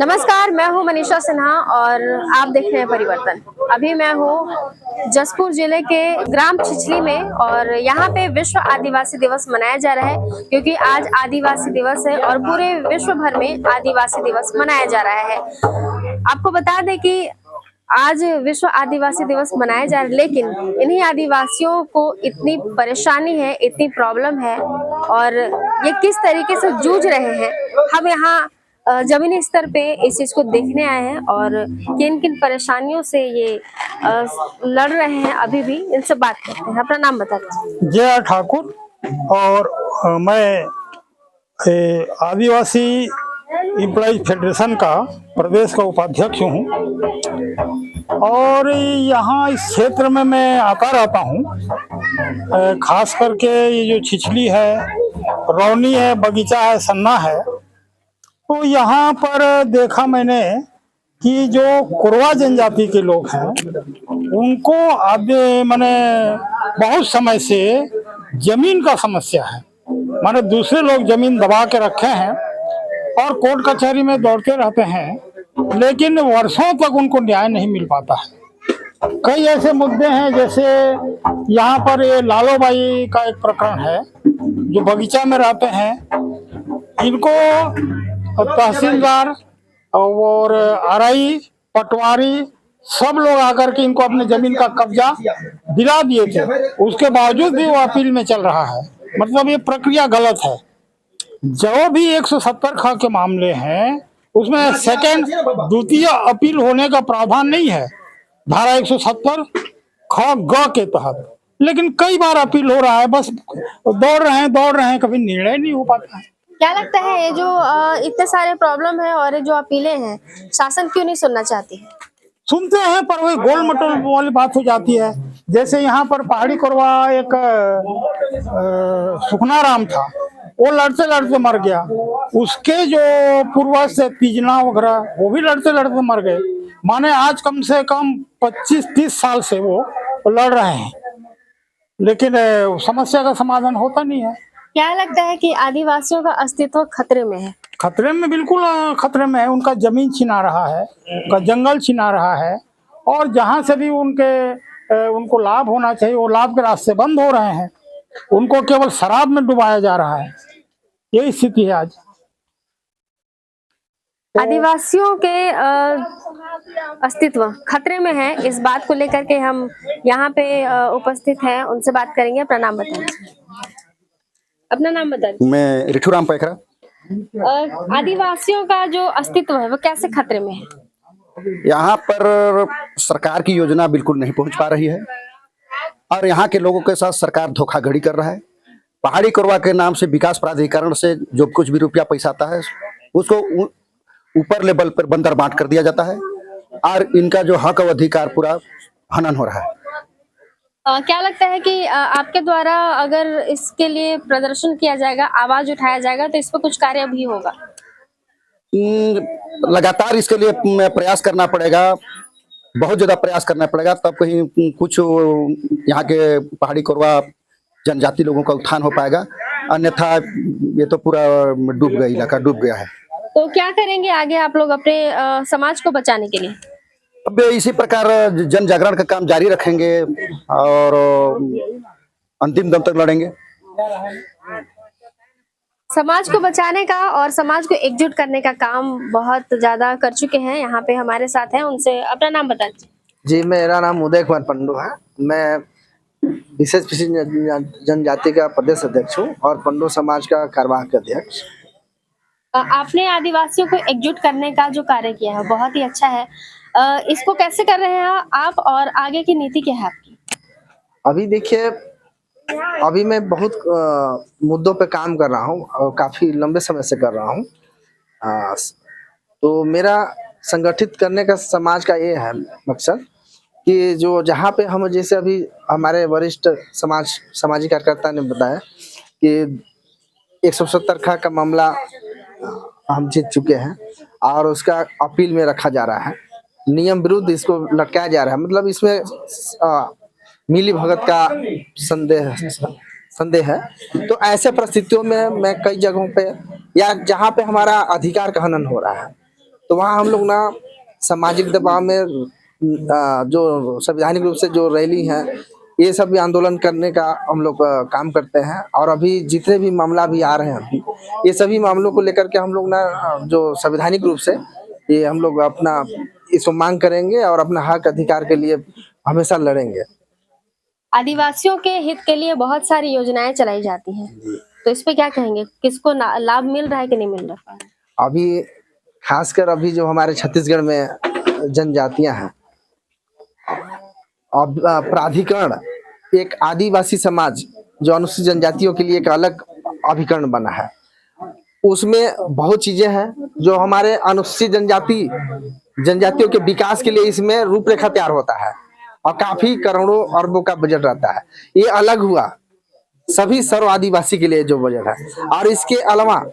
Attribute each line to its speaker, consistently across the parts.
Speaker 1: नमस्कार, मैं हूँ मनीषा सिन्हा और आप देख रहे हैं परिवर्तन। अभी मैं हूँ जसपुर जिले के ग्राम छिछली में और यहाँ पे विश्व आदिवासी दिवस मनाया जा रहा है क्योंकि आज आदिवासी दिवस है और पूरे विश्व भर में आदिवासी दिवस मनाया जा रहा है। आपको बता दें कि आज विश्व आदिवासी दिवस मनाया जा रहा है, लेकिन इन्हीं आदिवासियों को इतनी परेशानी है, इतनी प्रॉब्लम है और ये किस तरीके से जूझ रहे हैं, हम यहाँ जमीनी स्तर पे इस चीज को देखने आए हैं और किन किन परेशानियों से ये लड़ रहे हैं अभी भी इनसे बात करते हैं। अपना नाम बता दीजिए।
Speaker 2: जय ठाकुर और मैं आदिवासी एम्प्लॉइज फेडरेशन का प्रदेश का उपाध्यक्ष हूँ और यहाँ इस क्षेत्र में मैं आता रहता हूँ। खास करके ये जो छिछली है, रौनी है, बगीचा है, सन्ना है, तो यहाँ पर देखा मैंने कि जो कोरवा जनजाति के लोग हैं उनको अब माने बहुत समय से जमीन का समस्या है। माने दूसरे लोग जमीन दबा के रखे हैं और कोर्ट कचहरी में दौड़ते रहते हैं, लेकिन वर्षों तक उनको न्याय नहीं मिल पाता है। कई ऐसे मुद्दे हैं, जैसे यहाँ पर ये लालोबाई का एक प्रकरण है, जो बगीचा में रहते हैं। इनको तहसीलदार और आरआई, पटवारी सब लोग आकर के इनको अपने जमीन का कब्जा दिला दिए थे। उसके बावजूद भी वो अपील में चल रहा है। मतलब ये प्रक्रिया गलत है। जो भी 170 ख के मामले हैं उसमें सेकंड द्वितीय अपील होने का प्रावधान नहीं है धारा 170 ख ग के तहत, लेकिन कई बार अपील हो रहा है। बस दौड़ रहे हैं, कभी निर्णय नहीं हो पाता है।
Speaker 1: क्या लगता है ये जो इतने सारे प्रॉब्लम है और ये जो अपीलें हैं, शासन क्यों नहीं सुनना चाहती है?
Speaker 2: सुनते हैं पर वही गोल मटोल वाली बात हो जाती है। जैसे यहाँ पर पहाड़ी कोरवा एक सुखना राम था, वो लड़ते लड़ते मर गया। उसके जो पूर्वज से तीजना वगैरह वो भी लड़ते लड़ते मर गए। माने आज कम से कम 25-30 साल से वो लड़ रहे हैं, लेकिन समस्या का समाधान होता नहीं है।
Speaker 1: क्या लगता है कि आदिवासियों का अस्तित्व खतरे में है?
Speaker 2: खतरे में, बिल्कुल खतरे में है। उनका जमीन छिना रहा है, उनका जंगल छिना रहा है और जहाँ से भी उनको लाभ होना चाहिए वो लाभ के रास्ते बंद हो रहे हैं। उनको केवल शराब में डुबाया जा रहा है। यही स्थिति है आज।
Speaker 1: आदिवासियों के अस्तित्व खतरे में है, इस बात को लेकर के हम यहाँ पे उपस्थित हैं, उनसे बात करेंगे। अपना नाम बताइए। अपना नाम बताइए।
Speaker 3: मैं रिठूराम पैखरा।
Speaker 1: आदिवासियों का जो अस्तित्व है वो कैसे खतरे में है?
Speaker 3: यहाँ पर सरकार की योजना बिल्कुल नहीं पहुंच पा रही है और यहाँ के लोगों के साथ सरकार धोखाधड़ी कर रहा है। पहाड़ी कोरवा के नाम से विकास प्राधिकरण से जो कुछ भी रुपया पैसा आता है उसको ऊपर लेवल पर बंदर बांट कर दिया जाता है और इनका जो हक और अधिकार पूरा हनन हो रहा है।
Speaker 1: क्या लगता है कि आपके द्वारा अगर इसके लिए प्रदर्शन किया जाएगा, आवाज उठाया जाएगा, तो इस पर कुछ कार्य भी होगा?
Speaker 3: लगातार इसके लिए प्रयास करना पड़ेगा, बहुत ज्यादा प्रयास करना पड़ेगा, तब कहीं कुछ यहाँ के पहाड़ी कोरवा जनजाति लोगों का उत्थान हो पाएगा। अन्यथा ये तो पूरा डूब गया, इलाका डूब गया है।
Speaker 1: तो क्या करेंगे आगे आप लोग अपने समाज को बचाने के लिए?
Speaker 3: अब इसी प्रकार जन जागरण का काम जारी रखेंगे और अंतिम दम तक लड़ेंगे।
Speaker 1: समाज को बचाने का और समाज को एकजुट करने का काम बहुत ज्यादा कर चुके हैं। यहाँ पे हमारे साथ हैं, उनसे अपना नाम बता दीजिए।
Speaker 4: जी, मेरा नाम उदय कुमार पंडू है। मैं विशेष पिछड़ी जनजाति का प्रदेश अध्यक्ष हूँ और पंडू समाज का कार्यवाहक अध्यक्ष।
Speaker 1: आपने आदिवासियों को एकजुट करने का जो कार्य किया है बहुत ही अच्छा है। इसको कैसे कर रहे हैं आप और आगे की नीति क्या है आपकी?
Speaker 4: अभी देखिए, अभी मैं बहुत मुद्दों पे काम कर रहा हूँ और काफी लंबे समय से कर रहा हूँ। तो मेरा संगठित करने का समाज का ये है मकसद कि जो जहाँ पे हम, जैसे अभी हमारे वरिष्ठ सामाजिक कार्यकर्ता ने बताया कि 170 ख का मामला हम जीत चुके हैं और उसका अपील में रखा जा रहा है। नियम विरुद्ध इसको लटकाया जा रहा है। मतलब इसमें मिली भगत का संदेह है। तो ऐसे परिस्थितियों में मैं कई जगहों पे या जहाँ पे हमारा अधिकार का हनन हो रहा है तो वहाँ हम लोग ना सामाजिक दबाव में जो संवैधानिक रूप से जो रैली है, ये सब भी आंदोलन करने का हम लोग काम करते हैं। और अभी जितने भी मामला भी आ रहे हैं अभी, ये सभी मामलों को लेकर के हम लोग ना जो संवैधानिक रूप से ये हम लोग अपना इसको मांग करेंगे और अपना हक अधिकार के लिए हमेशा लड़ेंगे।
Speaker 1: आदिवासियों के हित के लिए बहुत सारी योजनाएं चलाई जाती हैं, तो इस पे क्या कहेंगे? किसको लाभ मिल रहा है कि नहीं मिल रहा है?
Speaker 4: अभी खासकर अभी जो हमारे छत्तीसगढ़ में जनजातियां हैं, अब प्राधिकरण एक आदिवासी समाज जो अनुसूचित जनजातियों के लिए एक अलग अभिकरण बना है, उसमें बहुत चीजें हैं जो हमारे अनुसूचित जनजातियों के विकास के लिए इसमें रूपरेखा तैयार होता है और काफी करोड़ों अरबों का बजट रहता है। ये अलग हुआ सभी सर्व आदिवासी के लिए जो बजट है। और इसके अलावा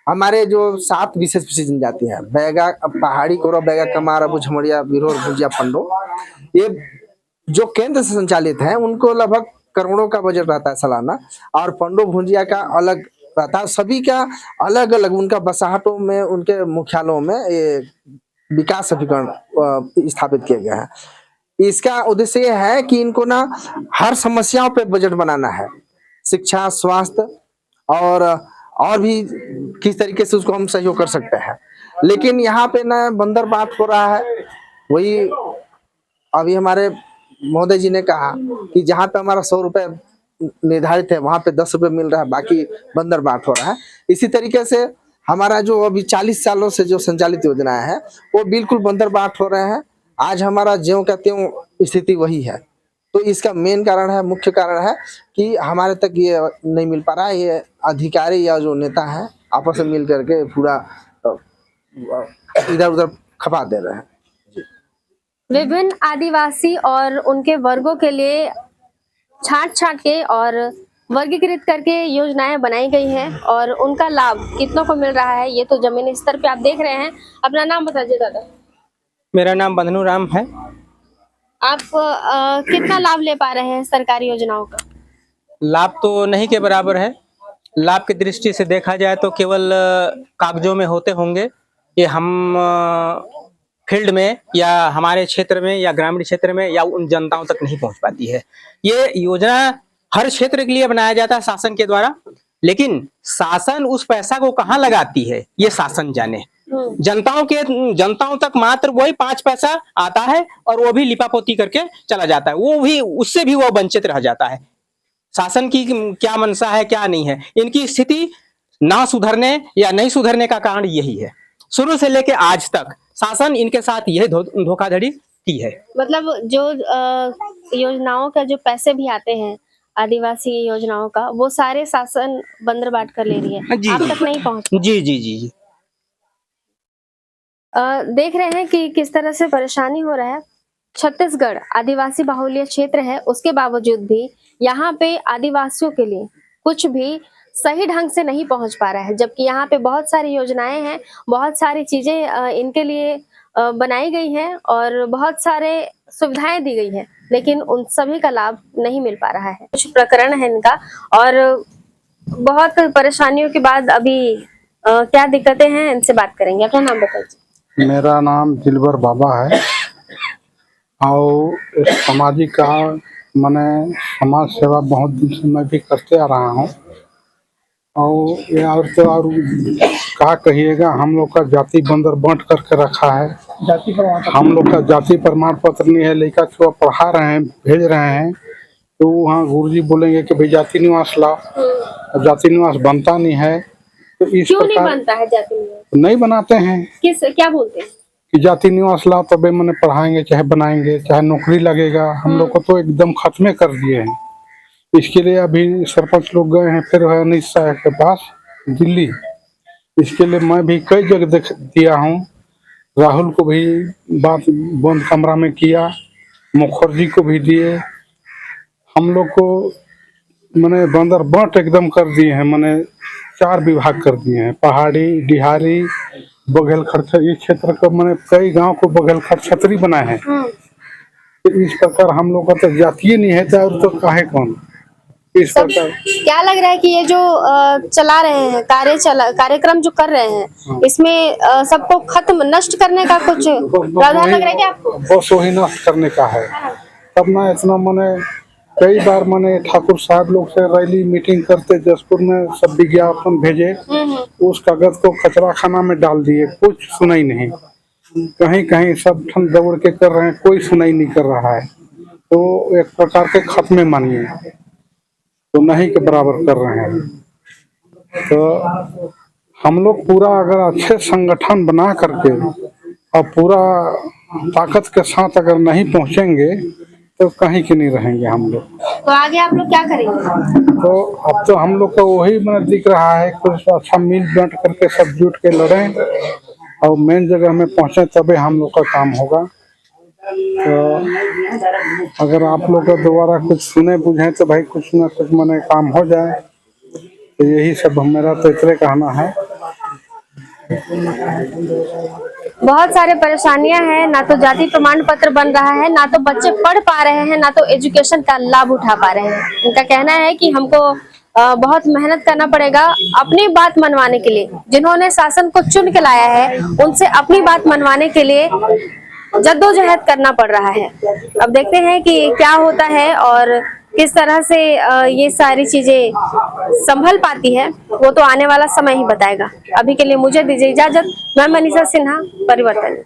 Speaker 4: हमारे जो 7 विशेष विशेष जनजाति है, बैगा, पहाड़ी, कोरवा, बैगा, कमार, अबू, झमरिया, बिरहोर, भुजिया, पंडो, ये जो केंद्र से संचालित है उनको लगभग करोड़ों का बजट रहता है सालाना। और पंडो भुजिया का अलग रहता है। सभी का अलग अलग उनका बसाहटों में, उनके मुख्यालयों में ये विकास अभिकरण स्थापित किए गए हैं। इसका उद्देश्य ये है कि इनको ना हर समस्याओं पे बजट बनाना है, शिक्षा, स्वास्थ्य और भी किस तरीके से उसको हम सहयोग कर सकते हैं। लेकिन यहाँ पे ना बंदर बात हो रहा है। वही अभी हमारे महोदय जी ने कहा कि जहाँ पे हमारा 100 रुपए निर्धारित है वहां पे 10 रुपए मिल रहा है, बाकी बंदर बांट हो रहा है। इसी तरीके से हमारा जो अभी 40 सालों से जो संचालित योजनाएं हैं वो बिल्कुल बंदर बांट हो रहे हैं। आज हमारा ज्यों का त्यों स्थिति वही है। तो इसका मेन कारण है, मुख्य कारण है कि हमारे तक ये नहीं मिल पा रहा है। ये अधिकारी या जो नेता है आपस में मिल करके पूरा इधर उधर खपा दे रहे हैं।
Speaker 1: विभिन्न आदिवासी और उनके वर्गों के लिए छांट के और वर्गीकृत करके योजनाएं बनाई गई हैं और उनका लाभ कितनों को मिल रहा है ये तो जमीनी स्तर पे आप देख रहे हैं। अपना नाम बताइए दादा।
Speaker 5: मेरा नाम बंधनु राम है।
Speaker 1: आप कितना लाभ ले पा रहे हैं सरकारी योजनाओं का?
Speaker 5: लाभ तो नहीं के बराबर है। लाभ की दृष्टि से देखा जाए तो केवल कागजों में होते होंगे। ये हम फील्ड में या हमारे क्षेत्र में या ग्रामीण क्षेत्र में या उन जनताओं तक नहीं पहुंच पाती है। ये योजना हर क्षेत्र के लिए बनाया जाता है शासन के द्वारा, लेकिन शासन उस पैसा को कहाँ लगाती है ये शासन जाने। जनताओं तक मात्र वही 5 पैसा आता है और वो भी लिपापोती करके चला जाता है। वो भी उससे भी वो वंचित रह जाता है। शासन की क्या मंशा है क्या नहीं है, इनकी स्थिति ना सुधरने या नहीं सुधरने का कारण यही है। शुरू से लेके आज तक शासन इनके साथ यह धोखाधड़ी की है।
Speaker 1: मतलब जो योजनाओं का जो पैसे भी आते हैं आदिवासी योजनाओं का, वो सारे शासन बंदर बाट कर ले रही है, आप तक नहीं पहुंच।
Speaker 5: जी जी जी जी।
Speaker 1: देख रहे हैं कि किस तरह से परेशानी हो रहा है। छत्तीसगढ़ आदिवासी बाहुल्य क्षेत्र है, उसके बावजूद भी यहाँ पे आदिवासियों के लिए कुछ भी सही ढंग से नहीं पहुंच पा रहा है, जबकि यहाँ पे बहुत सारी योजनाएं हैं, बहुत सारी चीजें इनके लिए बनाई गई हैं और बहुत सारे सुविधाएं दी गई हैं, लेकिन उन सभी का लाभ नहीं मिल पा रहा है। कुछ प्रकरण है इनका और बहुत परेशानियों के बाद अभी क्या दिक्कतें हैं इनसे बात करेंगे। अपना नाम बताइए।
Speaker 2: मेरा नाम दिलबर बाबा है और सामाजिक का मैंने समाज सेवा बहुत दिन से मैं भी करते आ रहा हूँ। और ये और तो और क्या कहिएगा, हम लोग का जाति बंदर बांट करके रखा है। हम लोग का जाति प्रमाण पत्र नहीं है, लड़का छुआ पढ़ा रहे हैं, भेज रहे हैं, तो वहाँ गुरुजी बोलेंगे कि भाई जाति निवास लाओ, जाति निवास बनता नहीं है। तो इस
Speaker 1: क्यों नहीं बनता है जाति निवास?
Speaker 2: नहीं बनाते हैं।
Speaker 1: क्या बोलते हैं
Speaker 2: कि जाति निवास लाओ तबे मैंने पढ़ाएंगे, चाहे बनाएंगे, चाहे नौकरी लगेगा। हम लोग को तो एकदम खत्मे कर दिए हैं। इसके लिए अभी सरपंच लोग गए हैं फिर अनिल शाह के पास दिल्ली। इसके लिए मैं भी कई जगह देख दिया हूँ। राहुल को भी बात बंद कमरा में किया, मुखर्जी को भी दिए। हम लोग को मैंने बंदर बांट एकदम कर दिए हैं। मैंने 4 विभाग कर दिए हैं, पहाड़ी, डिहारी, बघेल खड़छत्री। इस क्षेत्र को मैंने कई गांव को बघेल खड़छत्री बनाए हैं। तो इस प्रकार हम लोग का तो जातीय नहीं है और तो काहे कौन। 30%।
Speaker 1: क्या लग रहा है कि ये जो चला रहे हैं कार्यक्रम जो कर रहे हैं, इसमें सबको खत्म नष्ट करने का कुछ प्रावधान लग रहा है क्या आपको?
Speaker 2: बस वही नष्ट करने का है। तब ना इतना मैंने कई बार मैंने ठाकुर साहब लोग से रैली मीटिंग करते जसपुर में, सब विज्ञापन भेजे, उस कागज को कचरा खाना में डाल दिए, कुछ सुनाई नहीं। कहीं कहीं सब ठन दौड़ के कर रहे हैं, कोई सुनाई नहीं कर रहा है। तो एक प्रकार के खत्मे मानिए, तो नहीं के बराबर कर रहे हैं। तो हम लोग पूरा अगर अच्छे संगठन बना करके और पूरा ताकत के साथ अगर नहीं पहुंचेंगे तो कहीं के नहीं रहेंगे हम लोग।
Speaker 1: तो आगे आप लोग क्या करेंगे?
Speaker 2: तो अब तो हम लोग का वही मैंने दिख रहा है, कुछ अच्छा मिल बांट करके सब जुट के लड़ें और मेन जगह में पहुंचे, तभी हम लोग का काम होगा। तो अगर आप लोग का दोबारा कुछ सुने बुझे तो भाई कुछ ना कुछ मैंने काम हो जाए, तो यही सब मेरा तो इतने कहना है।
Speaker 1: बहुत सारे परेशानियां हैं, ना तो जाति प्रमाण पत्र बन रहा है, ना तो बच्चे पढ़ पा रहे हैं, ना तो एजुकेशन का लाभ उठा पा रहे हैं। इनका कहना है कि हमको बहुत मेहनत करना पड़ेगा अपनी बात मनवाने के लिए। जिन्होंने शासन को चुन के लाया है, उनसे अपनी बात मनवाने के लिए जद्दोजहद करना पड़ रहा है। अब देखते हैं कि क्या होता है और किस तरह से ये सारी चीजें संभल पाती है, वो तो आने वाला समय ही बताएगा। अभी के लिए मुझे दीजिए इजाजत। मैं मनीषा सिन्हा, परिवर्तन।